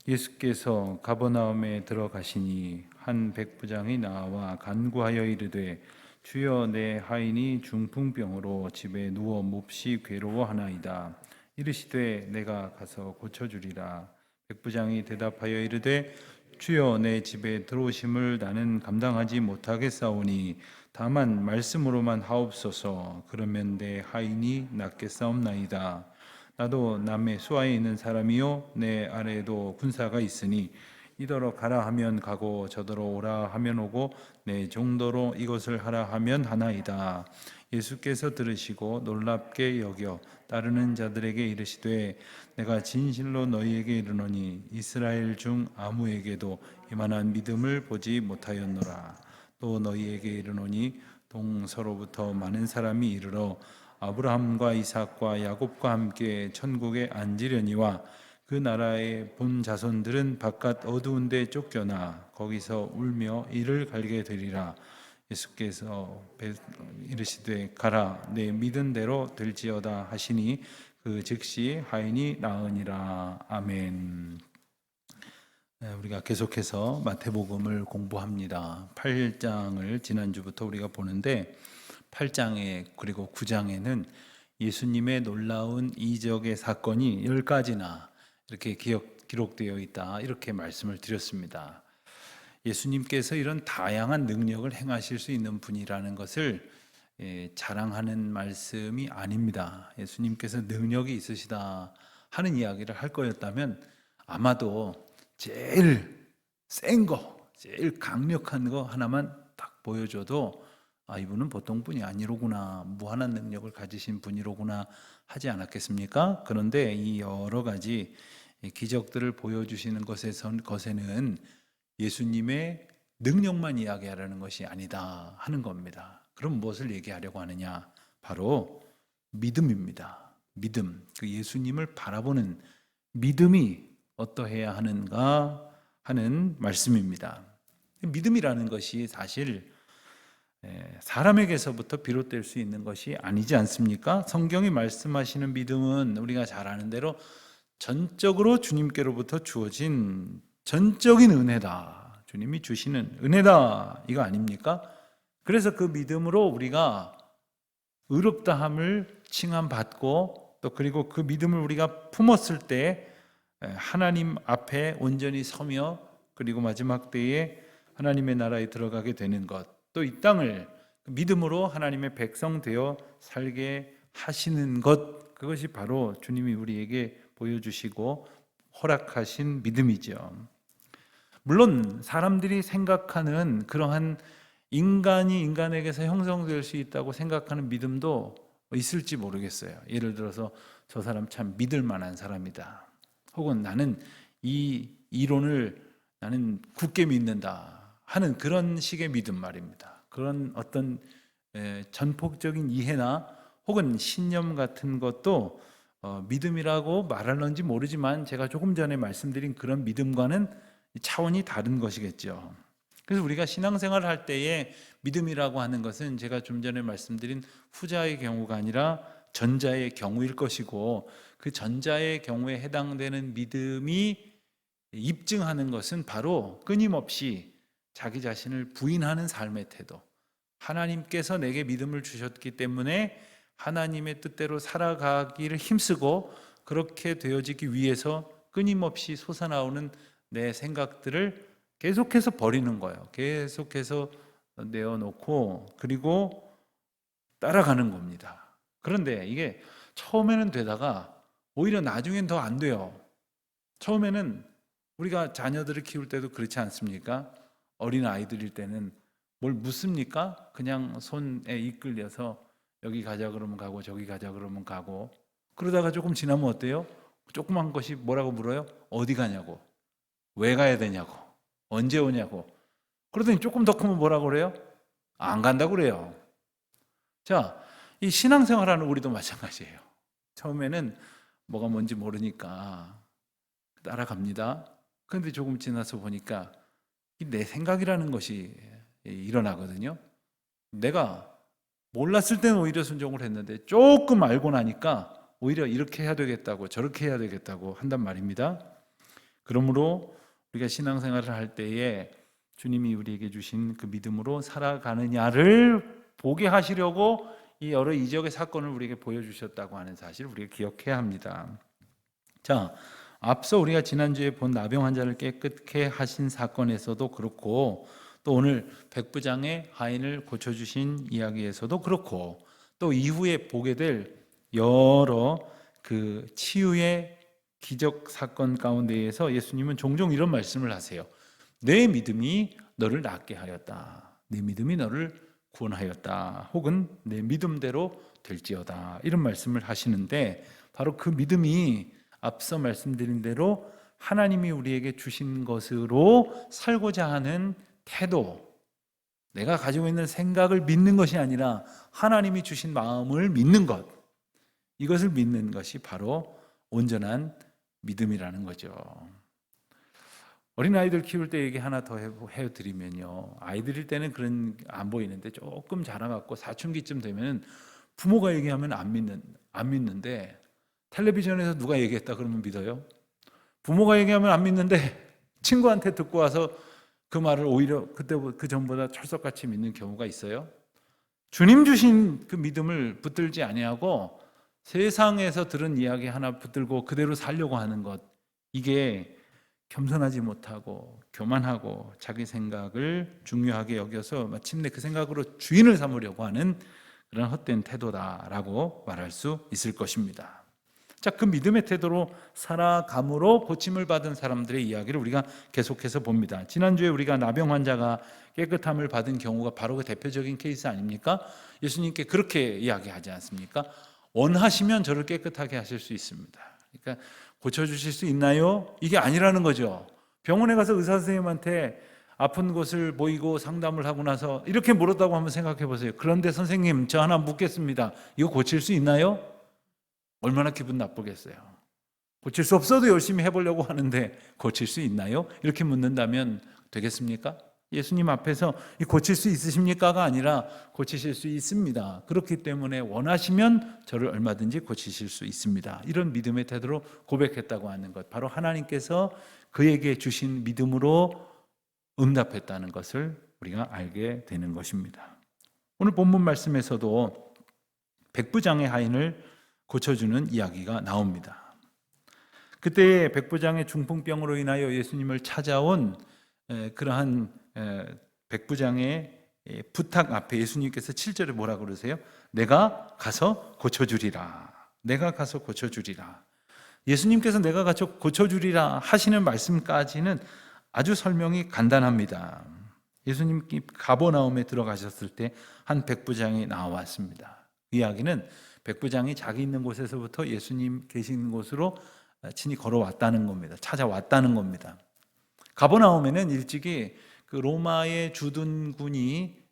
예수께서 가버나움에 들어가시니 한 백부장이 나와 간구하여 이르되 주여 내 하인이 중풍병으로 집에 누워 몹시 괴로워하나이다. 이르시되 내가 가서 고쳐주리라. 백부장이 대답하여 이르되 주여 내 집에 들어오심을 나는 감당하지 못하겠사오니 다만 말씀으로만 하옵소서. 그러면 내 하인이 낫겠사옵나이다. 나도 남의 수하에 있는 사람이요 내 아래에도 군사가 있으니 이더러 가라 하면 가고 저더러 오라 하면 오고 내 정도로 이것을 하라 하면 하나이다. 예수께서 들으시고 놀랍게 여겨 따르는 자들에게 이르시되 내가 진실로 너희에게 이르노니 이스라엘 중 아무에게도 이만한 믿음을 보지 못하였노라. 또 너희에게 이르노니 동서로부터 많은 사람이 이르러 아브라함과 이삭과 야곱과 함께 천국에 앉으려니와 그 나라의 본 자손들은 바깥 어두운 데 쫓겨나 거기서 울며 이를 갈게 되리라. 예수께서 이르시되 가라 내 믿은 대로 될지어다 하시니 그 즉시 하인이 나으니라. 아멘. 우리가 계속해서 마태복음을 공부합니다. 8장을 지난주부터 우리가 보는데 8장에 그리고 9장에는 예수님의 놀라운 이적의 사건이 10가지나 이렇게 기록되어 있다, 이렇게 말씀을 드렸습니다. 예수님께서 이런 다양한 능력을 행하실 수 있는 분이라는 것을 자랑하는 말씀이 아닙니다. 예수님께서 능력이 있으시다 하는 이야기를 할 거였다면 아마도 제일 센 거, 제일 강력한 거 하나만 딱 보여줘도 이분은 보통 분이 아니로구나, 무한한 능력을 가지신 분이로구나 하지 않았겠습니까? 그런데 이 여러 가지 기적들을 보여주시는 것에는 예수님의 능력만 이야기하려는 것이 아니다 하는 겁니다. 그럼 무엇을 얘기하려고 하느냐? 바로 믿음입니다. 믿음, 그 예수님을 바라보는 믿음이 어떠해야 하는가 하는 말씀입니다. 믿음이라는 것이 사실 사람에게서부터 비롯될 수 있는 것이 아니지 않습니까? 성경이 말씀하시는 믿음은 우리가 잘 아는 대로 전적으로 주님께로부터 주어진 전적인 은혜다. 주님이 주시는 은혜다. 이거 아닙니까? 그래서 그 믿음으로 우리가 의롭다함을 칭함받고 또 그리고 그 믿음을 우리가 품었을 때 하나님 앞에 온전히 서며 그리고 마지막 때에 하나님의 나라에 들어가게 되는 것, 또 이 땅을 믿음으로 하나님의 백성 되어 살게 하시는 것, 그것이 바로 주님이 우리에게 보여주시고 허락하신 믿음이죠. 물론 사람들이 생각하는 그러한 인간이 인간에게서 형성될 수 있다고 생각하는 믿음도 있을지 모르겠어요. 예를 들어서 저 사람 참 믿을 만한 사람이다, 혹은 나는 이 이론을 나는 굳게 믿는다 하는 그런 식의 믿음 말입니다. 그런 어떤 전폭적인 이해나 혹은 신념 같은 것도 믿음이라고 말하는지 모르지만 제가 조금 전에 말씀드린 그런 믿음과는 차원이 다른 것이겠죠. 그래서 우리가 신앙생활을 할 때에 믿음이라고 하는 것은 제가 좀 전에 말씀드린 후자의 경우가 아니라 전자의 경우일 것이고, 그 전자의 경우에 해당되는 믿음이 입증하는 것은 바로 끊임없이 자기 자신을 부인하는 삶의 태도, 하나님께서 내게 믿음을 주셨기 때문에 하나님의 뜻대로 살아가기를 힘쓰고 그렇게 되어지기 위해서 끊임없이 솟아나오는 내 생각들을 계속해서 버리는 거예요. 계속해서 내어놓고 그리고 따라가는 겁니다. 그런데 이게 처음에는 되다가 오히려 나중엔 더 안 돼요. 처음에는 우리가 자녀들을 키울 때도 그렇지 않습니까? 어린 아이들일 때는 뭘 묻습니까? 그냥 손에 이끌려서 여기 가자 그러면 가고 저기 가자 그러면 가고, 그러다가 조금 지나면 어때요? 조그만 것이 뭐라고 물어요? 어디 가냐고, 왜 가야 되냐고, 언제 오냐고. 그러더니 조금 더 크면 뭐라고 그래요? 안 간다고 그래요. 자, 이 신앙생활하는 우리도 마찬가지예요. 처음에는 뭐가 뭔지 모르니까 따라갑니다. 그런데 조금 지나서 보니까 내 생각이라는 것이 일어나거든요. 내가 몰랐을 때는 오히려 순종을 했는데 조금 알고 나니까 오히려 이렇게 해야 되겠다고 저렇게 해야 되겠다고 한단 말입니다. 그러므로 우리가 신앙생활을 할 때에 주님이 우리에게 주신 그 믿음으로 살아가느냐를 보게 하시려고 이 여러 이적의 사건을 우리에게 보여주셨다고 하는 사실을 우리가 기억해야 합니다. 자, 앞서 우리가 지난주에 본 나병 환자를 깨끗게 하신 사건에서도 그렇고, 또 오늘 백부장의 하인을 고쳐주신 이야기에서도 그렇고, 또 이후에 보게 될 여러 그 치유의 기적 사건 가운데에서 예수님은 종종 이런 말씀을 하세요. 내 믿음이 너를 낫게 하였다. 내 믿음이 너를 구원하였다. 혹은 내 믿음대로 될지어다. 이런 말씀을 하시는데, 바로 그 믿음이 앞서 말씀드린 대로 하나님이 우리에게 주신 것으로 살고자 하는 태도, 내가 가지고 있는 생각을 믿는 것이 아니라 하나님이 주신 마음을 믿는 것, 이것을 믿는 것이 바로 온전한 믿음이라는 거죠. 어린아이들 키울 때 얘기 하나 더 해드리면요, 아이들일 때는 그런 안 보이는데 조금 자라갖고 사춘기쯤 되면 부모가 얘기하면 안 믿는데 텔레비전에서 누가 얘기했다 그러면 믿어요? 부모가 얘기하면 안 믿는데 친구한테 듣고 와서 그 말을 오히려 그 전보다 철석같이 믿는 경우가 있어요. 주님 주신 그 믿음을 붙들지 아니하고 세상에서 들은 이야기 하나 붙들고 그대로 살려고 하는 것, 이게 겸손하지 못하고 교만하고 자기 생각을 중요하게 여겨서 마침내 그 생각으로 주인을 삼으려고 하는 그런 헛된 태도다라고 말할 수 있을 것입니다. 자, 그 믿음의 태도로 살아감으로 고침을 받은 사람들의 이야기를 우리가 계속해서 봅니다. 지난주에 우리가 나병 환자가 깨끗함을 받은 경우가 바로 그 대표적인 케이스 아닙니까? 예수님께 그렇게 이야기하지 않습니까? 원하시면 저를 깨끗하게 하실 수 있습니다. 그러니까 고쳐주실 수 있나요? 이게 아니라는 거죠. 병원에 가서 의사 선생님한테 아픈 곳을 보이고 상담을 하고 나서 이렇게 물었다고 한번 생각해 보세요. 그런데 선생님, 저 하나 묻겠습니다. 이거 고칠 수 있나요? 얼마나 기분 나쁘겠어요. 고칠 수 없어도 열심히 해보려고 하는데 고칠 수 있나요? 이렇게 묻는다면 되겠습니까? 예수님 앞에서 고칠 수 있으십니까가 아니라 고치실 수 있습니다. 그렇기 때문에 원하시면 저를 얼마든지 고치실 수 있습니다. 이런 믿음의 태도로 고백했다고 하는 것, 바로 하나님께서 그에게 주신 믿음으로 응답했다는 것을 우리가 알게 되는 것입니다. 오늘 본문 말씀에서도 백부장의 하인을 고쳐주는 이야기가 나옵니다. 그때 백부장의 중풍병으로 인하여 예수님을 찾아온 그러한 백부장의 부탁 앞에 예수님께서 7절에 뭐라고 그러세요? 내가 가서 고쳐주리라. 내가 가서 고쳐주리라. 예수님께서 내가 가서 고쳐주리라 하시는 말씀까지는 아주 설명이 간단합니다. 예수님이 가버나움에 들어가셨을 때 한 백부장이 나왔습니다. 이 이야기는 백부장이 자기 있는 곳에서부터 예수님 계신 곳으로 친히 걸어왔다는 겁니다. 찾아왔다는 겁니다. 가버나움에는 일찍이 그 로마의 주둔군이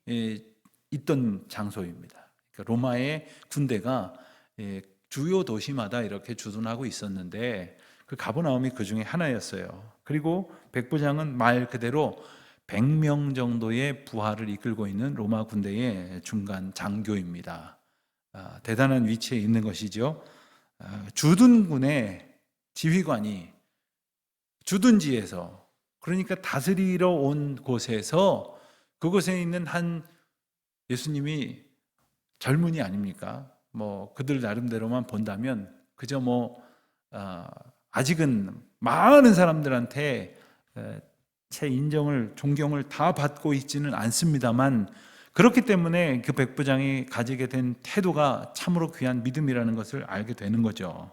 있던 장소입니다. 그러니까 로마의 군대가 주요 도시마다 이렇게 주둔하고 있었는데 그 가버나움이 그 중에 하나였어요. 그리고 백부장은 말 그대로 100명 정도의 부하를 이끌고 있는 로마 군대의 중간 장교입니다. 대단한 위치에 있는 것이죠. 주둔군의 지휘관이 주둔지에서, 그러니까 다스리러 온 곳에서, 그곳에 있는 한 예수님이 젊은이 아닙니까? 뭐 그들 나름대로만 본다면 그저 아직은 많은 사람들한테 제 인정을, 존경을 다 받고 있지는 않습니다만, 그렇기 때문에 그 백부장이 가지게 된 태도가 참으로 귀한 믿음이라는 것을 알게 되는 거죠.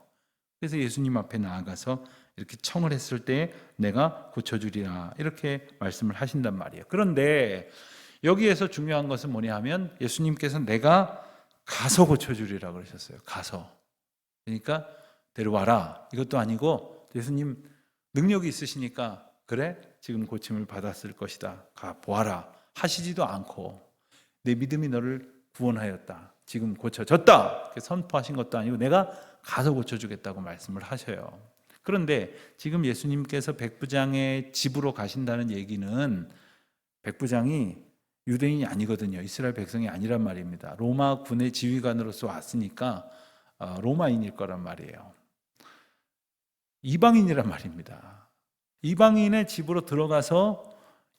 그래서 예수님 앞에 나아가서 이렇게 청을 했을 때 내가 고쳐주리라 이렇게 말씀을 하신단 말이에요. 그런데 여기에서 중요한 것은 뭐냐 하면 예수님께서 내가 가서 고쳐주리라 그러셨어요. 가서. 그러니까 데려와라 이것도 아니고, 예수님 능력이 있으시니까 그래 지금 고침을 받았을 것이다, 가 보아라 하시지도 않고, 내 믿음이 너를 구원하였다, 지금 고쳐졌다 이렇게 선포하신 것도 아니고 내가 가서 고쳐주겠다고 말씀을 하셔요. 그런데 지금 예수님께서 백부장의 집으로 가신다는 얘기는 백부장이 유대인이 아니거든요. 이스라엘 백성이 아니란 말입니다. 로마 군의 지휘관으로서 왔으니까 로마인일 거란 말이에요. 이방인이란 말입니다. 이방인의 집으로 들어가서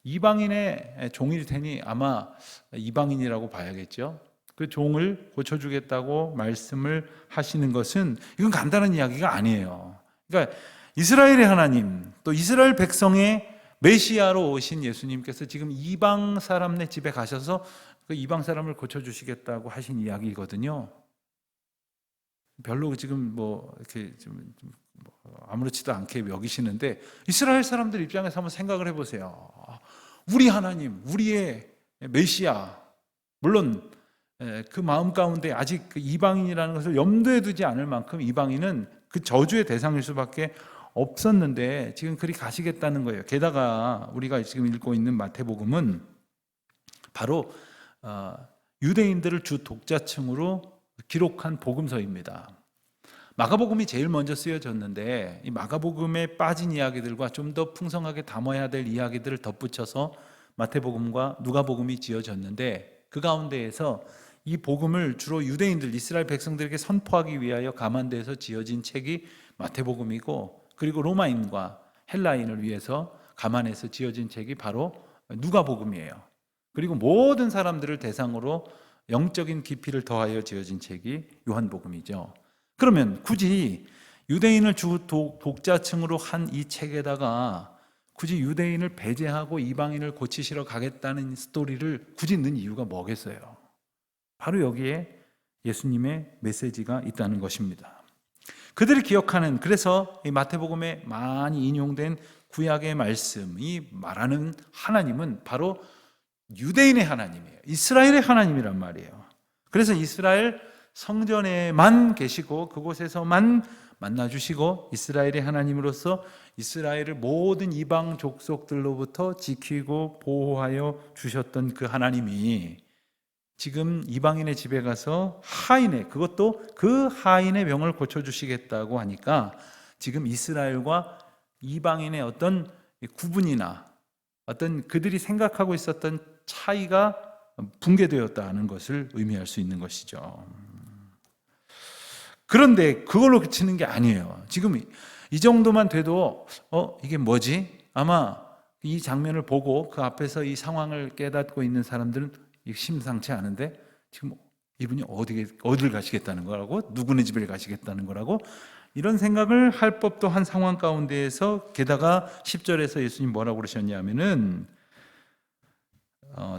이방인의 종일 테니 아마 이방인이라고 봐야겠죠. 그 종을 고쳐주겠다고 말씀을 하시는 것은 이건 간단한 이야기가 아니에요. 그러니까 이스라엘의 하나님, 또 이스라엘 백성의 메시아로 오신 예수님께서 지금 이방 사람네 집에 가셔서 그 이방 사람을 고쳐주시겠다고 하신 이야기거든요. 별로 지금 뭐 이렇게 좀 아무렇지도 않게 여기시는데, 이스라엘 사람들 입장에서 한번 생각을 해보세요. 우리 하나님, 우리의 메시아, 물론 그 마음 가운데 아직 그 이방인이라는 것을 염두에 두지 않을 만큼 이방인은 그 저주의 대상일 수밖에 없었는데 지금 그리 가시겠다는 거예요. 게다가 우리가 지금 읽고 있는 마태복음은 바로 유대인들을 주 독자층으로 기록한 복음서입니다. 마가복음이 제일 먼저 쓰여졌는데 이 마가복음에 빠진 이야기들과 좀 더 풍성하게 담아야 될 이야기들을 덧붙여서 마태복음과 누가복음이 지어졌는데, 그 가운데에서 이 복음을 주로 유대인들, 이스라엘 백성들에게 선포하기 위하여 감안돼서 지어진 책이 마태복음이고, 그리고 로마인과 헬라인을 위해서 감안해서 지어진 책이 바로 누가복음이에요. 그리고 모든 사람들을 대상으로 영적인 깊이를 더하여 지어진 책이 요한복음이죠. 그러면 굳이 유대인을 주 독자층으로 한 이 책에다가 굳이 유대인을 배제하고 이방인을 고치시러 가겠다는 스토리를 굳이 넣은 이유가 뭐겠어요? 바로 여기에 예수님의 메시지가 있다는 것입니다. 그들이 기억하는, 그래서 이 마태복음에 많이 인용된 구약의 말씀이 말하는 하나님은 바로 유대인의 하나님이에요. 이스라엘의 하나님이란 말이에요. 그래서 이스라엘 성전에만 계시고 그곳에서만 만나주시고 이스라엘의 하나님으로서 이스라엘을 모든 이방 족속들로부터 지키고 보호하여 주셨던 그 하나님이 지금 이방인의 집에 가서 하인의, 그것도 그 하인의 병을 고쳐주시겠다고 하니까 지금 이스라엘과 이방인의 어떤 구분이나 어떤 그들이 생각하고 있었던 차이가 붕괴되었다는 것을 의미할 수 있는 것이죠. 그런데 그걸로 그치는 게 아니에요. 지금 이 정도만 돼도 이게 뭐지? 아마 이 장면을 보고 그 앞에서 이 상황을 깨닫고 있는 사람들은 심상치 않은데 지금 이분이 어디를 가시겠다는 거라고? 누구네 집에 가시겠다는 거라고? 이런 생각을 할 법도 한 상황 가운데에서, 게다가 10절에서 예수님 뭐라고 그러셨냐면은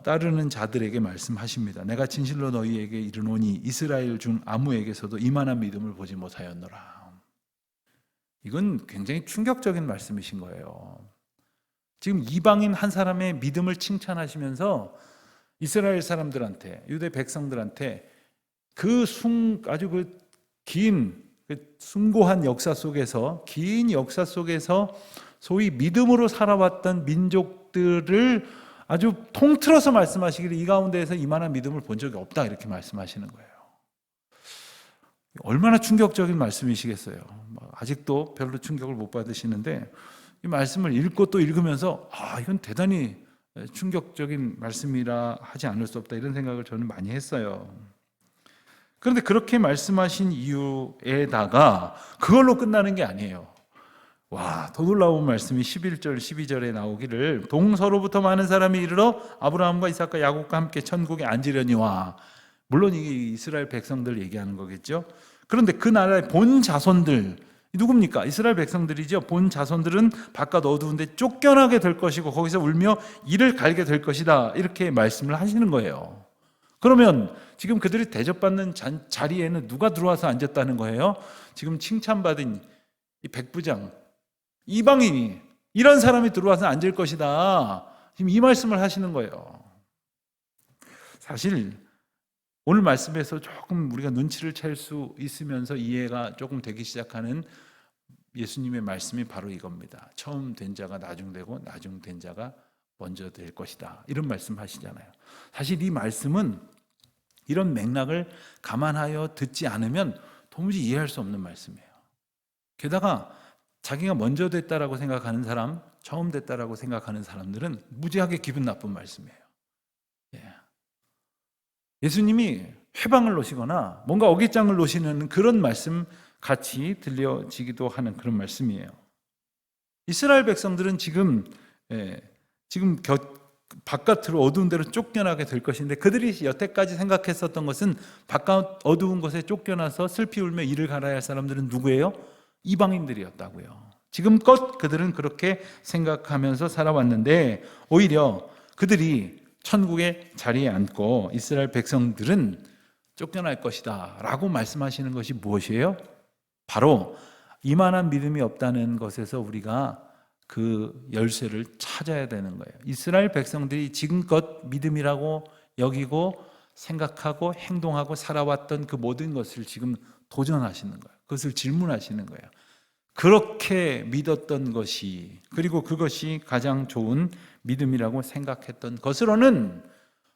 따르는 자들에게 말씀하십니다. 내가 진실로 너희에게 이르노니 이스라엘 중 아무에게서도 이만한 믿음을 보지 못하였노라. 이건 굉장히 충격적인 말씀이신 거예요. 지금 이방인 한 사람의 믿음을 칭찬하시면서 이스라엘 사람들한테, 유대 백성들한테 아주 긴 숭고한 역사 속에서, 긴 역사 속에서 소위 믿음으로 살아왔던 민족들을 아주 통틀어서 말씀하시기를 이 가운데에서 이만한 믿음을 본 적이 없다, 이렇게 말씀하시는 거예요. 얼마나 충격적인 말씀이시겠어요. 아직도 별로 충격을 못 받으시는데 이 말씀을 읽고 또 읽으면서 이건 대단히 충격적인 말씀이라 하지 않을 수 없다, 이런 생각을 저는 많이 했어요. 그런데 그렇게 말씀하신 이유에다가 그걸로 끝나는 게 아니에요. 더 놀라운 말씀이 11절, 12절에 나오기를 동서로부터 많은 사람이 이르러 아브라함과 이삭과 야곱과 함께 천국에 앉으려니와, 물론 이게 이스라엘 백성들 얘기하는 거겠죠. 그런데 그 나라의 본 자손들, 누굽니까? 이스라엘 백성들이죠. 본 자손들은 바깥 어두운데 쫓겨나게 될 것이고 거기서 울며 이를 갈게 될 것이다, 이렇게 말씀을 하시는 거예요. 그러면 지금 그들이 대접받는 자리에는 누가 들어와서 앉았다는 거예요? 지금 칭찬받은 이 백부장, 이방인이, 이런 사람이 들어와서 앉을 것이다, 지금 이 말씀을 하시는 거예요. 사실 오늘 말씀에서 조금 우리가 눈치를 챌 수 있으면서 이해가 조금 되기 시작하는 예수님의 말씀이 바로 이겁니다. 처음 된 자가 나중되고 나중된 자가 먼저 될 것이다, 이런 말씀 하시잖아요. 사실 이 말씀은 이런 맥락을 감안하여 듣지 않으면 도무지 이해할 수 없는 말씀이에요. 게다가 자기가 먼저 됐다라고 생각하는 사람, 처음 됐다라고 생각하는 사람들은 무지하게 기분 나쁜 말씀이에요. 예수님이 회방을 놓으시거나 뭔가 어깃장을 놓으시는 그런 말씀 같이 들려지기도 하는 그런 말씀이에요. 이스라엘 백성들은 지금 바깥으로 어두운 데로 쫓겨나게 될 것인데, 그들이 여태까지 생각했었던 것은 바깥 어두운 곳에 쫓겨나서 슬피 울며 이를 갈아야 할 사람들은 누구예요? 이방인들이었다고요. 지금껏 그들은 그렇게 생각하면서 살아왔는데, 오히려 그들이 천국의 자리에 앉고 이스라엘 백성들은 쫓겨날 것이다 라고 말씀하시는 것이 무엇이에요? 바로 이만한 믿음이 없다는 것에서 우리가 그 열쇠를 찾아야 되는 거예요. 이스라엘 백성들이 지금껏 믿음이라고 여기고 생각하고 행동하고 살아왔던 그 모든 것을 지금 도전하시는 거예요. 그것을 질문하시는 거예요. 그렇게 믿었던 것이, 그리고 그것이 가장 좋은 믿음이라고 생각했던 것으로는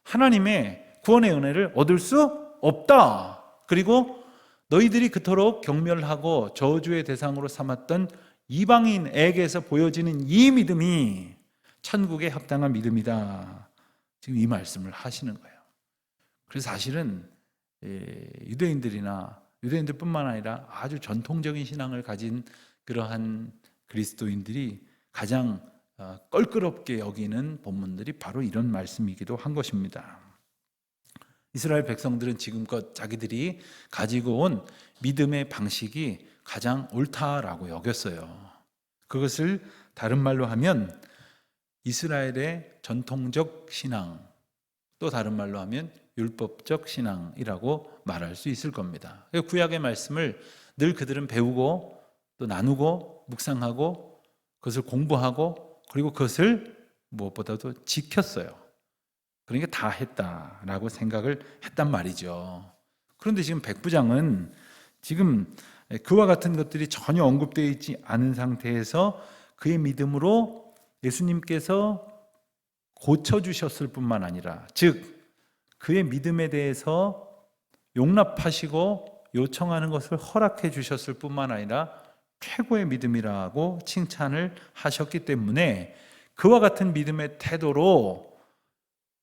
하나님의 구원의 은혜를 얻을 수 없다. 그리고 너희들이 그토록 경멸하고 저주의 대상으로 삼았던 이방인에게서 보여지는 이 믿음이 천국에 합당한 믿음이다. 지금 이 말씀을 하시는 거예요. 그래서 사실은 유대인들뿐만 아니라 아주 전통적인 신앙을 가진 그러한 그리스도인들이 가장 껄끄럽게 여기는 본문들이 바로 이런 말씀이기도 한 것입니다. 이스라엘 백성들은 지금껏 자기들이 가지고 온 믿음의 방식이 가장 옳다라고 여겼어요. 그것을 다른 말로 하면 이스라엘의 전통적 신앙, 또 다른 말로 하면 율법적 신앙이라고 말할 수 있을 겁니다. 구약의 말씀을 늘 그들은 배우고 또 나누고 묵상하고 그것을 공부하고 그리고 그것을 무엇보다도 지켰어요. 그러니까 다 했다라고 생각을 했단 말이죠. 그런데 지금 백부장은 지금 그와 같은 것들이 전혀 언급되어 있지 않은 상태에서 그의 믿음으로 예수님께서 고쳐주셨을 뿐만 아니라, 즉 그의 믿음에 대해서 용납하시고 요청하는 것을 허락해 주셨을 뿐만 아니라 최고의 믿음이라고 칭찬을 하셨기 때문에 그와 같은 믿음의 태도로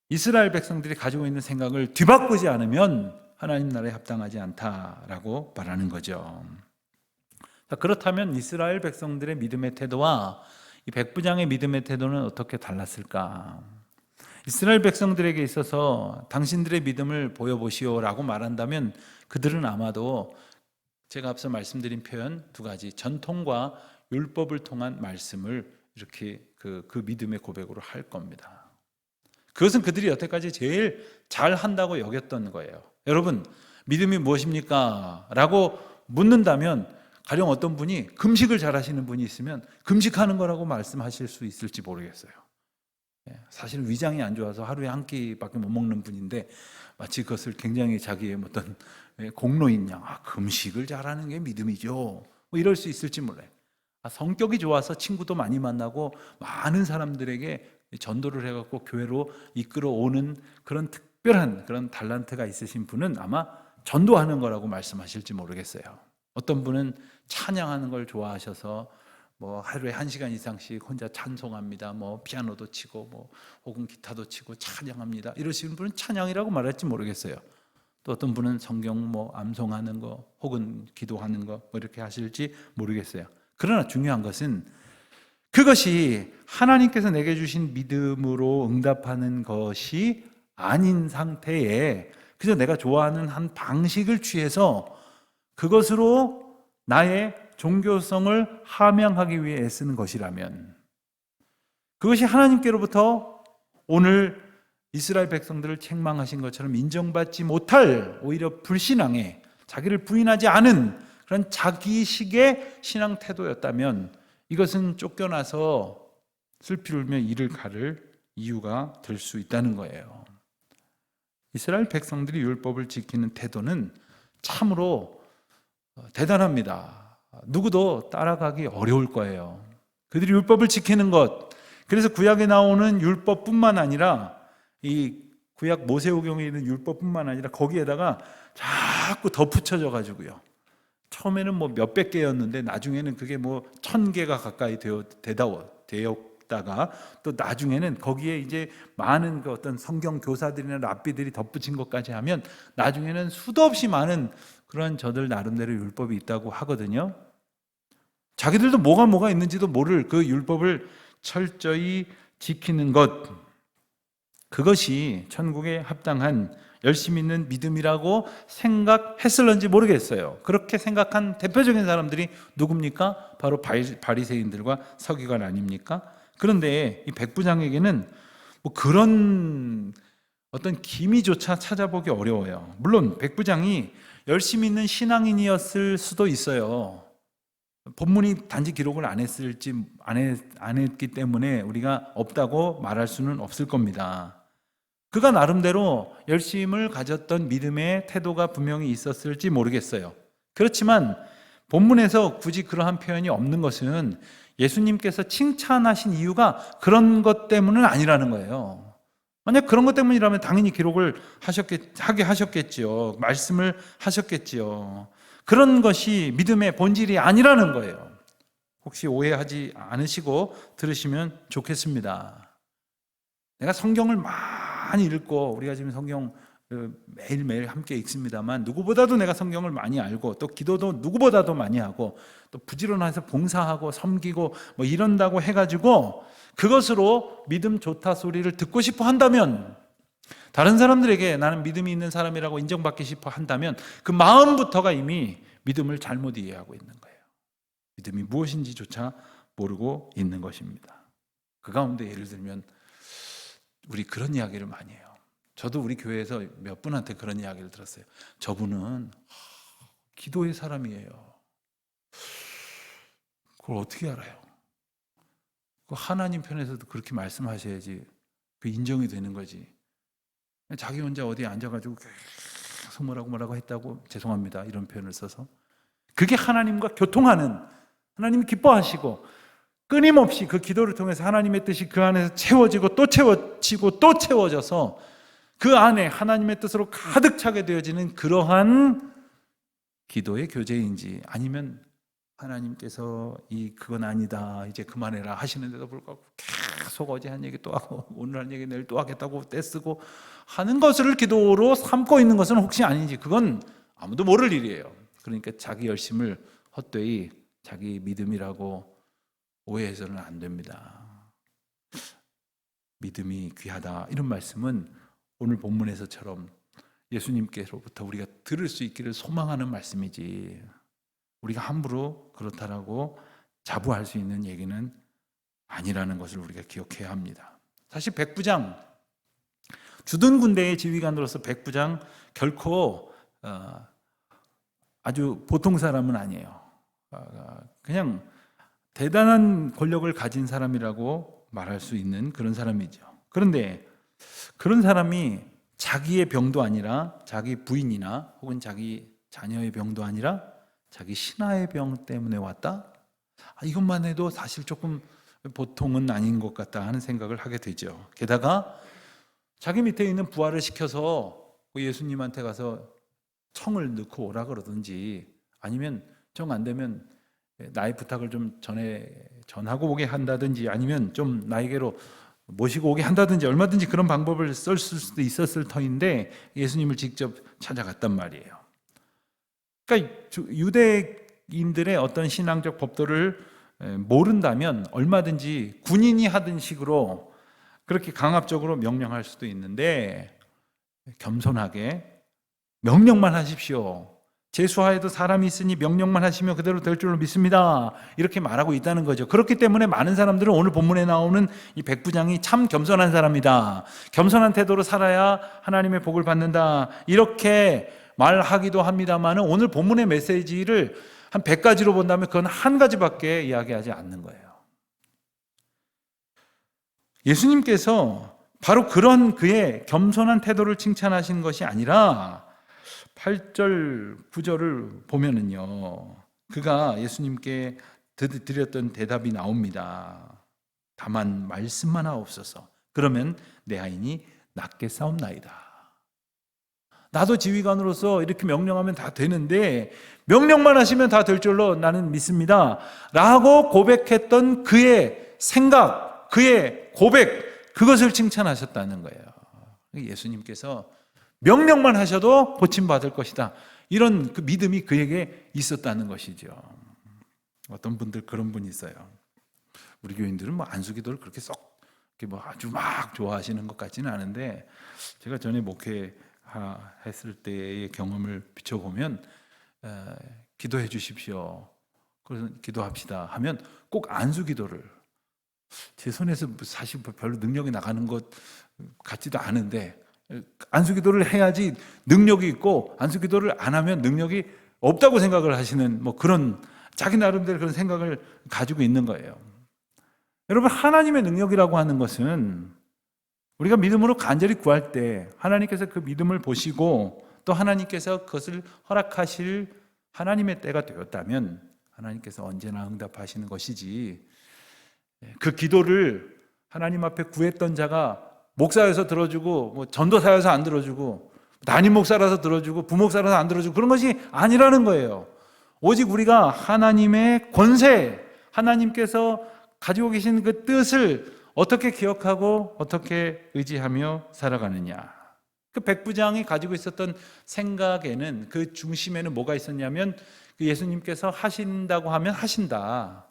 이스라엘 백성들이 가지고 있는 생각을 뒤바꾸지 않으면 하나님 나라에 합당하지 않다라고 말하는 거죠. 그렇다면 이스라엘 백성들의 믿음의 태도와 이 백부장의 믿음의 태도는 어떻게 달랐을까? 이스라엘 백성들에게 있어서 당신들의 믿음을 보여보시오라고 말한다면 그들은 아마도 제가 앞서 말씀드린 표현 두 가지, 전통과 율법을 통한 말씀을 이렇게 그 믿음의 고백으로 할 겁니다. 그것은 그들이 여태까지 제일 잘한다고 여겼던 거예요. 여러분, 믿음이 무엇입니까? 라고 묻는다면 가령 어떤 분이 금식을 잘하시는 분이 있으면 금식하는 거라고 말씀하실 수 있을지 모르겠어요. 사실은 위장이 안 좋아서 하루에 한 끼밖에 못 먹는 분인데 마치 그것을 굉장히 자기의 어떤 공로인 양, 금식을 잘하는 게 믿음이죠, 뭐 이럴 수 있을지 몰라요. 성격이 좋아서 친구도 많이 만나고 많은 사람들에게 전도를 해갖고 교회로 이끌어오는 그런 특별한 그런 달란트가 있으신 분은 아마 전도하는 거라고 말씀하실지 모르겠어요. 어떤 분은 찬양하는 걸 좋아하셔서 뭐 하루에 1시간 이상씩 혼자 찬송합니다. 뭐 피아노도 치고 뭐 혹은 기타도 치고 찬양합니다. 이러시는 분은 찬양이라고 말할지 모르겠어요. 또 어떤 분은 성경 뭐 암송하는 거 혹은 기도하는 거 뭐 이렇게 하실지 모르겠어요. 그러나 중요한 것은 그것이 하나님께서 내게 주신 믿음으로 응답하는 것이 아닌 상태에 그저 내가 좋아하는 한 방식을 취해서 그것으로 나의 종교성을 함양하기 위해 애쓰는 것이라면, 그것이 하나님께로부터 오늘 이스라엘 백성들을 책망하신 것처럼 인정받지 못할 오히려 불신앙에 자기를 부인하지 않은 그런 자기식의 신앙 태도였다면 이것은 쫓겨나서 슬피 울며 이를 가를 이유가 될 수 있다는 거예요. 이스라엘 백성들이 율법을 지키는 태도는 참으로 대단합니다. 누구도 따라가기 어려울 거예요. 그들이 율법을 지키는 것, 그래서 구약에 나오는 율법뿐만 아니라 이 구약 모세오경에 있는 율법뿐만 아니라 거기에다가 자꾸 덧붙여져 가지고요. 처음에는 뭐 몇백 개였는데 나중에는 그게 뭐 1000개가 가까이 되었다가 또 나중에는 거기에 이제 많은 그 어떤 성경 교사들이나 랍비들이 덧붙인 것까지 하면 나중에는 수도 없이 많은 그런 저들 나름대로 율법이 있다고 하거든요. 자기들도 뭐가 있는지도 모를 그 율법을 철저히 지키는 것, 그것이 천국에 합당한 열심 있는 믿음이라고 생각했을런지 모르겠어요. 그렇게 생각한 대표적인 사람들이 누굽니까? 바로 바리새인들과 서기관 아닙니까? 그런데 이 백부장에게는 뭐 그런 어떤 기미조차 찾아보기 어려워요. 물론 백부장이 열심 있는 신앙인이었을 수도 있어요. 본문이 단지 기록을 안 했기 때문에 우리가 없다고 말할 수는 없을 겁니다. 그가 나름대로 열심을 가졌던 믿음의 태도가 분명히 있었을지 모르겠어요. 그렇지만 본문에서 굳이 그러한 표현이 없는 것은 예수님께서 칭찬하신 이유가 그런 것 때문은 아니라는 거예요. 만약 그런 것 때문이라면 당연히 기록을 하게 하셨겠지요. 말씀을 하셨겠지요. 그런 것이 믿음의 본질이 아니라는 거예요. 혹시 오해하지 않으시고 들으시면 좋겠습니다. 내가 성경을 많이 읽고, 우리가 지금 성경 매일매일 함께 읽습니다만, 누구보다도 내가 성경을 많이 알고, 또 기도도 누구보다도 많이 하고, 또 부지런해서 봉사하고 섬기고 뭐 이런다고 해가지고 그것으로 믿음 좋다 소리를 듣고 싶어 한다면, 다른 사람들에게 나는 믿음이 있는 사람이라고 인정받기 싶어 한다면 그 마음부터가 이미 믿음을 잘못 이해하고 있는 거예요. 믿음이 무엇인지조차 모르고 있는 것입니다. 그 가운데 예를 들면 우리 그런 이야기를 많이 해요. 저도 우리 교회에서 몇 분한테 그런 이야기를 들었어요. 저분은 기도의 사람이에요. 그걸 어떻게 알아요? 그 하나님 편에서도 그렇게 말씀하셔야지 그 인정이 되는 거지. 자기 혼자 어디에 앉아가지고 계속 뭐라고 했다고, 죄송합니다 이런 표현을 써서, 그게 하나님과 교통하는, 하나님이 기뻐하시고 끊임없이 그 기도를 통해서 하나님의 뜻이 그 안에서 채워지고 또 채워지고 또 채워져서 그 안에 하나님의 뜻으로 가득 차게 되어지는 그러한 기도의 교제인지, 아니면 하나님께서 그건 아니다 이제 그만해라 하시는데도 불구하고 계속 어제 한 얘기 또 하고 오늘 한 얘기 내일 또 하겠다고 떼쓰고 하는 것을 기도로 삼고 있는 것은 혹시 아닌지, 그건 아무도 모를 일이에요. 그러니까 자기 열심을 헛되이 자기 믿음이라고 오해해서는 안 됩니다. 믿음이 귀하다, 이런 말씀은 오늘 본문에서처럼 예수님께로부터 우리가 들을 수 있기를 소망하는 말씀이지, 우리가 함부로 그렇다라고 자부할 수 있는 얘기는 아니라는 것을 우리가 기억해야 합니다. 사실 백부장, 주둔 군대의 지휘관으로서 백부장 결코 아주 보통 사람은 아니에요. 그냥 대단한 권력을 가진 사람이라고 말할 수 있는 그런 사람이죠. 그런데 그런 사람이 자기의 병도 아니라 자기 부인이나 혹은 자기 자녀의 병도 아니라 자기 신하의 병 때문에 왔다? 이것만 해도 사실 조금 보통은 아닌 것 같다 하는 생각을 하게 되죠. 게다가 자기 밑에 있는 부하를 시켜서 예수님한테 가서 청을 넣고 오라 그러든지, 아니면 정 안 되면 나의 부탁을 좀 전하고 오게 한다든지, 아니면 좀 나에게로 모시고 오게 한다든지, 얼마든지 그런 방법을 쓸 수도 있었을 터인데 예수님을 직접 찾아갔단 말이에요. 그러니까 유대인들의 어떤 신앙적 법도를 모른다면 얼마든지 군인이 하던 식으로 그렇게 강압적으로 명령할 수도 있는데, 겸손하게 명령만 하십시오. 제 수하에도 사람이 있으니 명령만 하시면 그대로 될 줄로 믿습니다, 이렇게 말하고 있다는 거죠. 그렇기 때문에 많은 사람들은 오늘 본문에 나오는 이 백부장이 참 겸손한 사람이다, 겸손한 태도로 살아야 하나님의 복을 받는다, 이렇게 말하기도 합니다만, 오늘 본문의 메시지를 한 100가지로 본다면 그건 한 가지밖에 이야기하지 않는 거예요. 예수님께서 바로 그런 그의 겸손한 태도를 칭찬하신 것이 아니라 8절 9절을 보면은요, 그가 예수님께 드렸던 대답이 나옵니다. 다만 말씀만 하옵소서, 그러면 내 아이니 낫게 싸움나이다. 나도 지휘관으로서 이렇게 명령하면 다 되는데 명령만 하시면 다 될 줄로 나는 믿습니다 라고 고백했던 그의 생각, 그의 고백, 그것을 칭찬하셨다는 거예요. 예수님께서 명령만 하셔도 고침받을 것이다, 이런 그 믿음이 그에게 있었다는 것이죠. 어떤 분들 그런 분이 있어요. 우리 교인들은 뭐 안수기도를 그렇게 썩 이렇게 뭐 아주 막 좋아하시는 것 같지는 않은데, 제가 전에 목회했을 때의 경험을 비춰보면 기도해 주십시오. 그래서 기도합시다 하면 꼭 안수기도를, 제 손에서 사실 별로 능력이 나가는 것 같지도 않은데 안수기도를 해야지 능력이 있고, 안수기도를 안 하면 능력이 없다고 생각을 하시는 뭐 그런 자기 나름대로 그런 생각을 가지고 있는 거예요. 여러분, 하나님의 능력이라고 하는 것은 우리가 믿음으로 간절히 구할 때 하나님께서 그 믿음을 보시고 또 하나님께서 그것을 허락하실 하나님의 때가 되었다면 하나님께서 언제나 응답하시는 것이지, 그 기도를 하나님 앞에 구했던 자가 목사여서 들어주고 뭐 전도사여서 안 들어주고 담임 목사라서 들어주고 부목사라서 안 들어주고 그런 것이 아니라는 거예요. 오직 우리가 하나님의 권세, 하나님께서 가지고 계신 그 뜻을 어떻게 기억하고 어떻게 의지하며 살아가느냐. 그 백부장이 가지고 있었던 생각에는, 그 중심에는 뭐가 있었냐면, 그 예수님께서 하신다고 하면 하신다,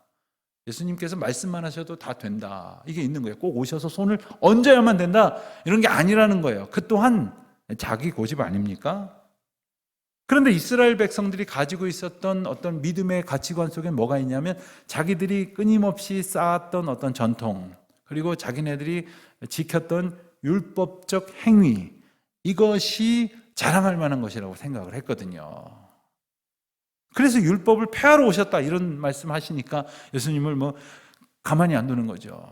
예수님께서 말씀만 하셔도 다 된다, 이게 있는 거예요. 꼭 오셔서 손을 얹어야만 된다, 이런 게 아니라는 거예요. 그 또한 자기 고집 아닙니까? 그런데 이스라엘 백성들이 가지고 있었던 어떤 믿음의 가치관 속에 뭐가 있냐면, 자기들이 끊임없이 쌓았던 어떤 전통, 그리고 자기네들이 지켰던 율법적 행위, 이것이 자랑할 만한 것이라고 생각을 했거든요. 그래서 율법을 폐하러 오셨다 이런 말씀하시니까 예수님을 뭐 가만히 안 두는 거죠.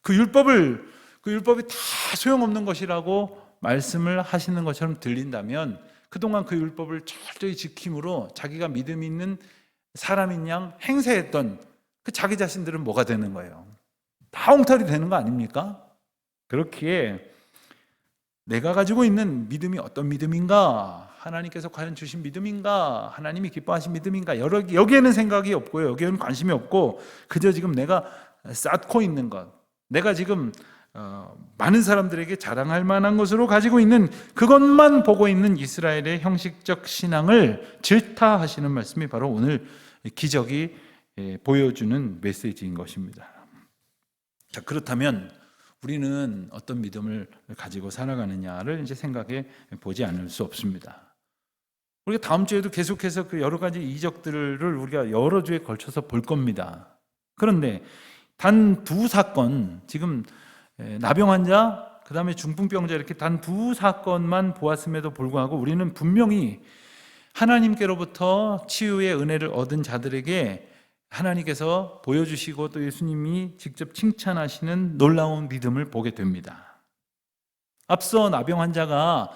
그 율법이 다 소용없는 것이라고 말씀을 하시는 것처럼 들린다면, 그동안 그 율법을 철저히 지킴으로 자기가 믿음 있는 사람인 양 행세했던 그 자기 자신들은 뭐가 되는 거예요? 다 엉터리 되는 거 아닙니까? 그렇기에 내가 가지고 있는 믿음이 어떤 믿음인가, 하나님께서 과연 주신 믿음인가, 하나님이 기뻐하신 믿음인가, 여기에는 생각이 없고요, 여기에는 관심이 없고, 그저 지금 내가 쌓고 있는 것, 내가 지금 많은 사람들에게 자랑할 만한 것으로 가지고 있는 그것만 보고 있는 이스라엘의 형식적 신앙을 질타하시는 말씀이 바로 오늘 기적이 보여주는 메시지인 것입니다. 자, 그렇다면 우리는 어떤 믿음을 가지고 살아가느냐를 이제 생각해 보지 않을 수 없습니다. 우리가 다음 주에도 계속해서 그 여러 가지 이적들을 우리가 여러 주에 걸쳐서 볼 겁니다. 그런데 단 두 사건, 지금 나병 환자, 그 다음에 중풍병자, 이렇게 단 두 사건만 보았음에도 불구하고 우리는 분명히 하나님께로부터 치유의 은혜를 얻은 자들에게 하나님께서 보여주시고 또 예수님이 직접 칭찬하시는 놀라운 믿음을 보게 됩니다. 앞서 나병 환자가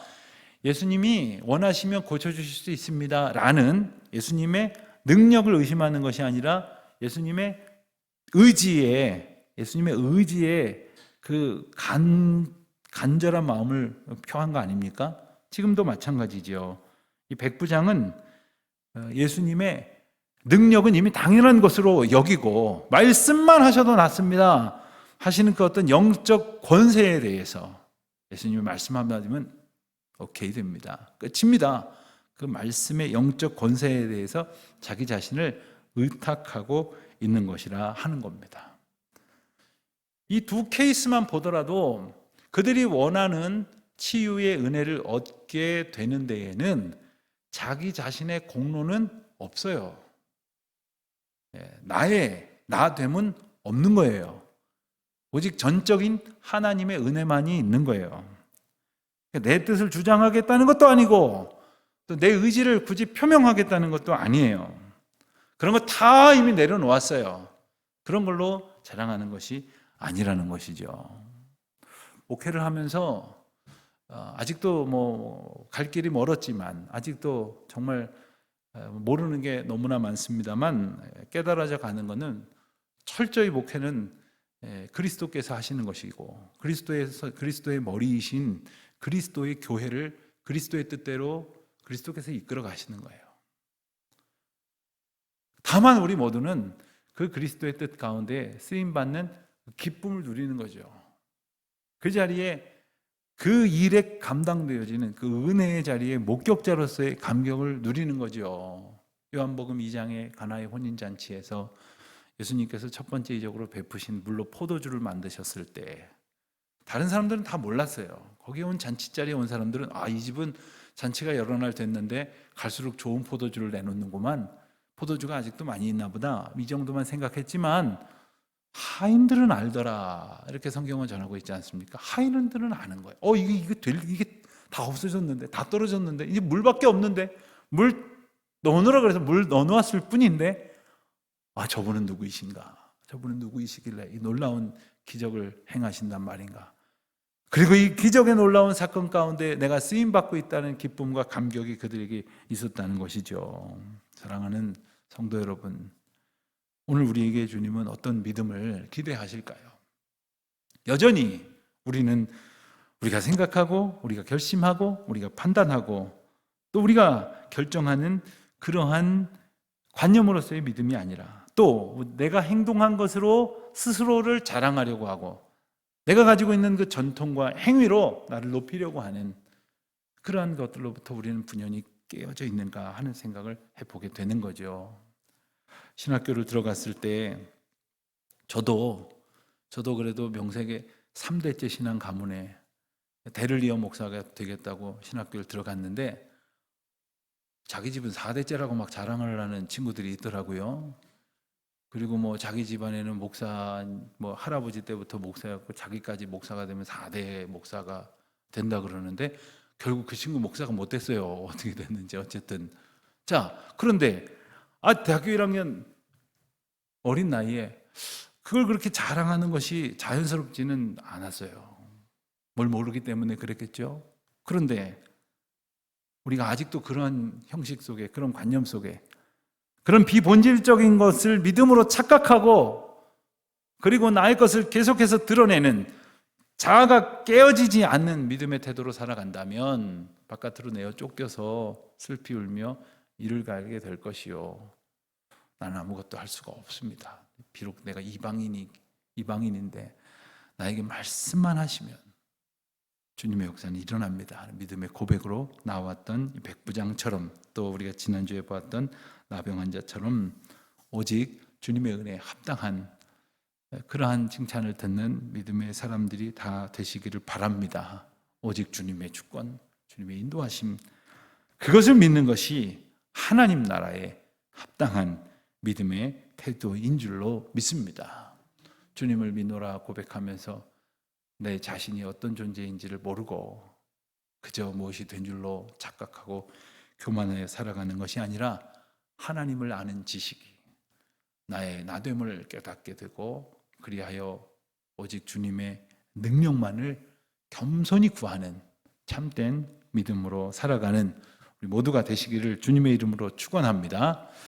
예수님이 원하시면 고쳐주실 수 있습니다 라는 예수님의 능력을 의심하는 것이 아니라 예수님의 의지에 그 간절한 마음을 표한 거 아닙니까? 지금도 마찬가지죠. 이 백부장은 예수님의 능력은 이미 당연한 것으로 여기고 말씀만 하셔도 낫습니다 하시는 그 어떤 영적 권세에 대해서 예수님이 말씀 한마디면 오케이 됩니다. 끝입니다. 그 말씀의 영적 권세에 대해서 자기 자신을 의탁하고 있는 것이라 하는 겁니다. 이 두 케이스만 보더라도 그들이 원하는 치유의 은혜를 얻게 되는 데에는 자기 자신의 공로는 없어요. 나됨은 없는 거예요. 오직 전적인 하나님의 은혜만이 있는 거예요. 내 뜻을 주장하겠다는 것도 아니고 또 내 의지를 굳이 표명하겠다는 것도 아니에요. 그런 거 다 이미 내려놓았어요. 그런 걸로 자랑하는 것이 아니라는 것이죠. 목회를 하면서 아직도 뭐 갈 길이 멀었지만 아직도 정말 모르는 게 너무나 많습니다만 깨달아져 가는 것은 철저히 목회는 그리스도께서 하시는 것이고 그리스도의 머리이신 그리스도의 교회를 그리스도의 뜻대로 그리스도께서 이끌어 가시는 거예요. 다만 우리 모두는 그 그리스도의 뜻 가운데 쓰임받는 기쁨을 누리는 거죠. 그 자리에 그 일에 감당되어지는 그 은혜의 자리에 목격자로서의 감격을 누리는 거죠. 요한복음 2장의 가나의 혼인잔치에서 예수님께서 첫 번째 이적으로 베푸신 물로 포도주를 만드셨을 때 다른 사람들은 다 몰랐어요. 거기에 온 잔치자리에 온 사람들은 이 집은 잔치가 여러 날 됐는데 갈수록 좋은 포도주를 내놓는구만. 포도주가 아직도 많이 있나 보다. 이 정도만 생각했지만 하인들은 알더라. 이렇게 성경은 전하고 있지 않습니까? 하인들은 아는 거예요. 이게 다 없어졌는데, 다 떨어졌는데, 이제 물밖에 없는데, 물 넣으라 그래서 물 넣어놓았을 뿐인데, 저분은 누구이신가? 저분은 누구이시길래 이 놀라운 기적을 행하신단 말인가? 그리고 이 기적의 놀라운 사건 가운데 내가 쓰임받고 있다는 기쁨과 감격이 그들에게 있었다는 것이죠. 사랑하는 성도 여러분, 오늘 우리에게 주님은 어떤 믿음을 기대하실까요? 여전히 우리가 생각하고 우리가 결심하고 우리가 판단하고 또 우리가 결정하는 그러한 관념으로서의 믿음이 아니라 또 내가 행동한 것으로 스스로를 자랑하려고 하고 내가 가지고 있는 그 전통과 행위로 나를 높이려고 하는 그러한 것들로부터 우리는 분연히 깨어져 있는가 하는 생각을 해보게 되는 거죠. 신학교를 들어갔을 때 저도 그래도 명색의 3대째 신앙 가문에 대를 이어 목사가 되겠다고 신학교를 들어갔는데 자기 집은 4대째라고 막 자랑을 하는 친구들이 있더라고요. 그리고 자기 집안에는 목사, 할아버지 때부터 목사였고 자기까지 목사가 되면 4대 목사가 된다 그러는데 결국 그 친구 목사가 못 됐어요. 어떻게 됐는지 어쨌든. 자, 그런데 대학교 1학년 어린 나이에 그걸 그렇게 자랑하는 것이 자연스럽지는 않았어요. 뭘 모르기 때문에 그랬겠죠. 그런데 우리가 아직도 그런 형식 속에, 그런 관념 속에 그런 비본질적인 것을 믿음으로 착각하고 그리고 나의 것을 계속해서 드러내는 자아가 깨어지지 않는 믿음의 태도로 살아간다면 바깥으로 내어 쫓겨서 슬피 울며 이를 가게 될 것이요. 나는 아무것도 할 수가 없습니다. 비록 내가 이방인인데 나에게 말씀만 하시면 주님의 역사는 일어납니다. 믿음의 고백으로 나왔던 백부장처럼 또 우리가 지난주에 보았던 나병 환자처럼 오직 주님의 은혜에 합당한 그러한 칭찬을 듣는 믿음의 사람들이 다 되시기를 바랍니다. 오직 주님의 주권, 주님의 인도하심, 그것을 믿는 것이 하나님 나라에 합당한 믿음의 태도인 줄로 믿습니다. 주님을 믿노라 고백하면서 내 자신이 어떤 존재인지를 모르고 그저 무엇이 된 줄로 착각하고 교만하여 살아가는 것이 아니라 하나님을 아는 지식이 나의 나됨을 깨닫게 되고 그리하여 오직 주님의 능력만을 겸손히 구하는 참된 믿음으로 살아가는 우리 모두가 되시기를 주님의 이름으로 축원합니다.